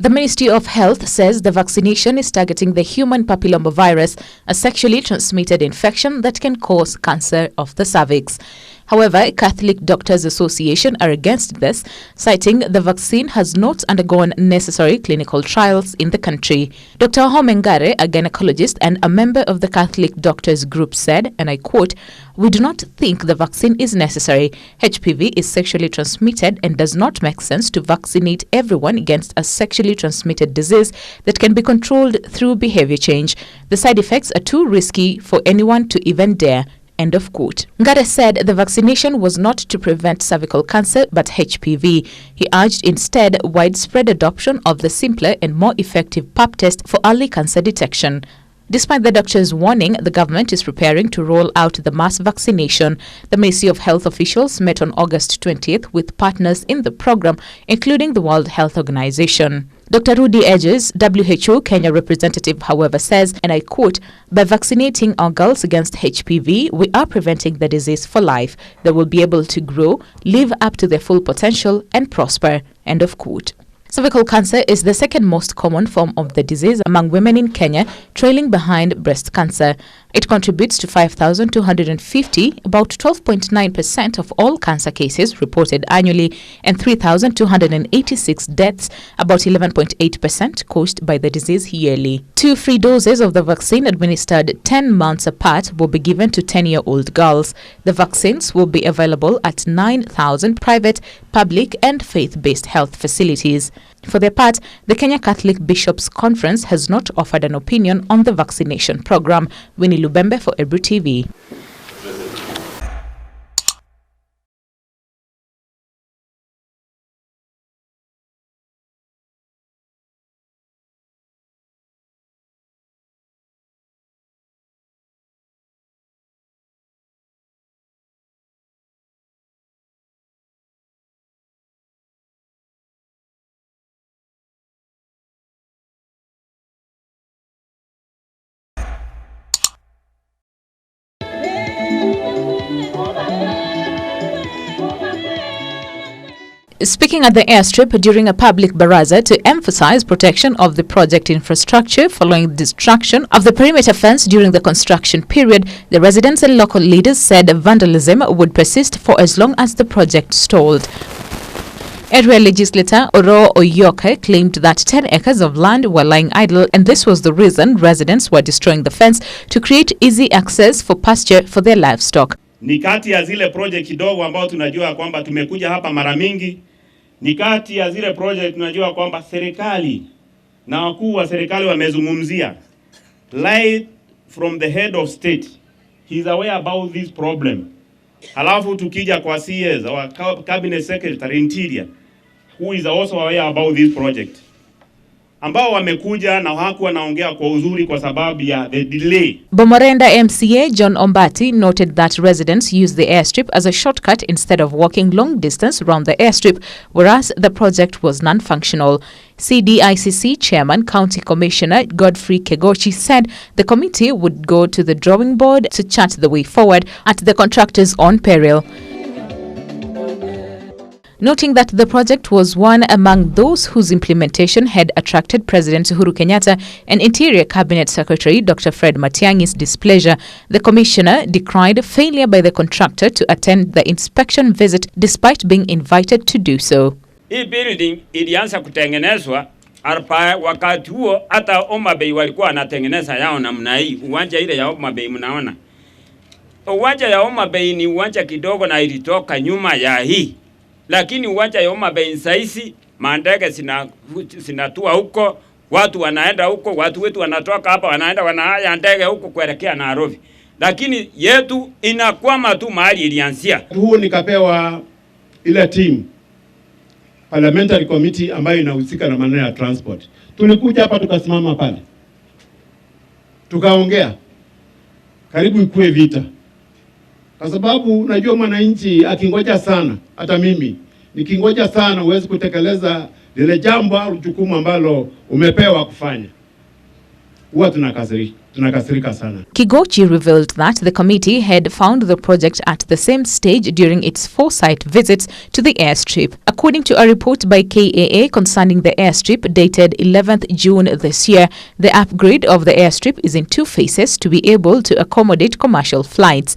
The Ministry of Health says the vaccination is targeting the human papillomavirus, a sexually transmitted infection that can cause cancer of the cervix. However, Catholic Doctors Association are against this, citing the vaccine has not undergone necessary clinical trials in the country. Dr. Homengare, a gynecologist and a member of the Catholic Doctors Group, said, and I quote, "We do not think the vaccine is necessary. HPV is sexually transmitted and does not make sense to vaccinate everyone against a sexually transmitted disease that can be controlled through behavior change. The side effects are too risky for anyone to even dare." End of quote. Ngare said the vaccination was not to prevent cervical cancer but HPV. He urged instead widespread adoption of the simpler and more effective pap test for early cancer detection. Despite the doctor's warning, the government is preparing to roll out the mass vaccination. The Ministry of Health officials met on August 20th with partners in the program, including the World Health Organization. Dr. Rudy Edges, WHO Kenya representative, however, says, and I quote, "By vaccinating our girls against HPV, we are preventing the disease for life. They will be able to grow, live up to their full potential, and prosper." End of quote. Cervical cancer is the second most common form of the disease among women in Kenya, trailing behind breast cancer. It contributes to 5,250, about 12.9% of all cancer cases reported annually, and 3,286 deaths, about 11.8% caused by the disease yearly. 2 free doses of the vaccine administered 10 months apart will be given to 10-year-old girls. The vaccines will be available at 9,000 private, public and faith-based health facilities. For their part, the Kenya Catholic Bishops' Conference has not offered an opinion on the vaccination program. Winnie Lubembe for Ebru TV. Speaking at the Airstrip during a public baraza to emphasize protection of the project infrastructure following the destruction of the perimeter fence during the construction period, the residents and local leaders said vandalism would persist for as long as the project stalled. Area legislator Oro Oyoke claimed that 10 acres of land were lying idle, and this was the reason residents were destroying the fence to create easy access for pasture for their livestock. Ni kati ya zile project kidogo ambao tunajua kwamba tumekuja hapa mara mingi. Ni kati ya zile project tunajua kwamba serikali na wakuu wa serikali wamezungumzia. Right from the head of state, he is aware about this problem. Halafu tukija kwa CS, our cabinet secretary interior, who is also aware about this project. Ambao wamekuja na hakuwa naongea kwa uzuri kwa sababu ya the delay. Bomorenda MCA John Ombati noted that residents use the airstrip as a shortcut instead of walking long distance around the airstrip, whereas the project was non-functional. CDICC Chairman County Commissioner Godfrey Kegochi said the committee would go to the drawing board to chart the way forward at the contractor's own peril. Noting that the project was one among those whose implementation had attracted President Uhuru Kenyatta and Interior Cabinet Secretary Dr. Fred Matiang'i's displeasure, the commissioner decried failure by the contractor to attend the inspection visit despite being invited to do so. Hii building ilianza kutengenezwa arpa wakati huo hata Homa Bay walikuwa wanatengeneza yao namna hii. Uwanja ile ya Homa Bay mnaona. Uwanja ya Homa Bay ni uwanja kidogo na ilitoka nyuma ya hii. Lakini uwanja ya Homa Bay saisi mandege zinatua huko, watu wanaenda huko, watu wetu wanatoka hapa wanaenda wanahaya ndege huko kuelekea Nairobi. Lakini yetu inakwama tu mahali ilianzia. Huu nikapewa ile team parliamentary committee ambayo inahusika na maneno ya transport. Tulikuja hapa tukasimama pale. Tukaongea. Karibu ikue vita. Kwa sababu unajua mwananchi akingoja sana, hata mimi nikingoja sana huwezi kutekeleza lile jambo au jukumu ambalo umepewa kufanya. huwa tunakasirika sana. Kigochi revealed that the committee had found the project at the same stage during its foresight visits to the airstrip. According to a report by KAA concerning the airstrip dated 11th June this year, the upgrade of the airstrip is in 2 phases to be able to accommodate commercial flights.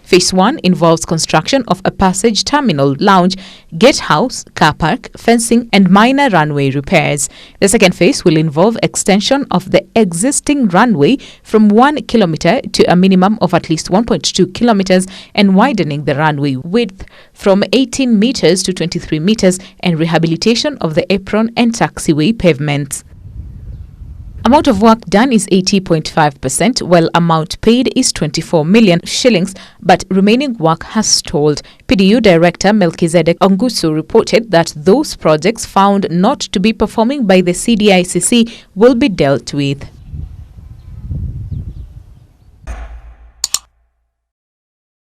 Phase 1 involves construction of a passage terminal, lounge, gate house, car park, fencing and minor runway repairs. The second phase will involve extension of the existing runway from 1 kilometer to a minimum of at least 1.2 kilometers and widening the runway width from 18 meters to 23 meters and rehabilitation of the apron and taxiway pavements. Amount of work done is 80.5%, while amount paid is 24 million shillings, but remaining work has stalled. PDU Director Melchizedek Ongusu reported that those projects found not to be performing by the CDICC will be dealt with.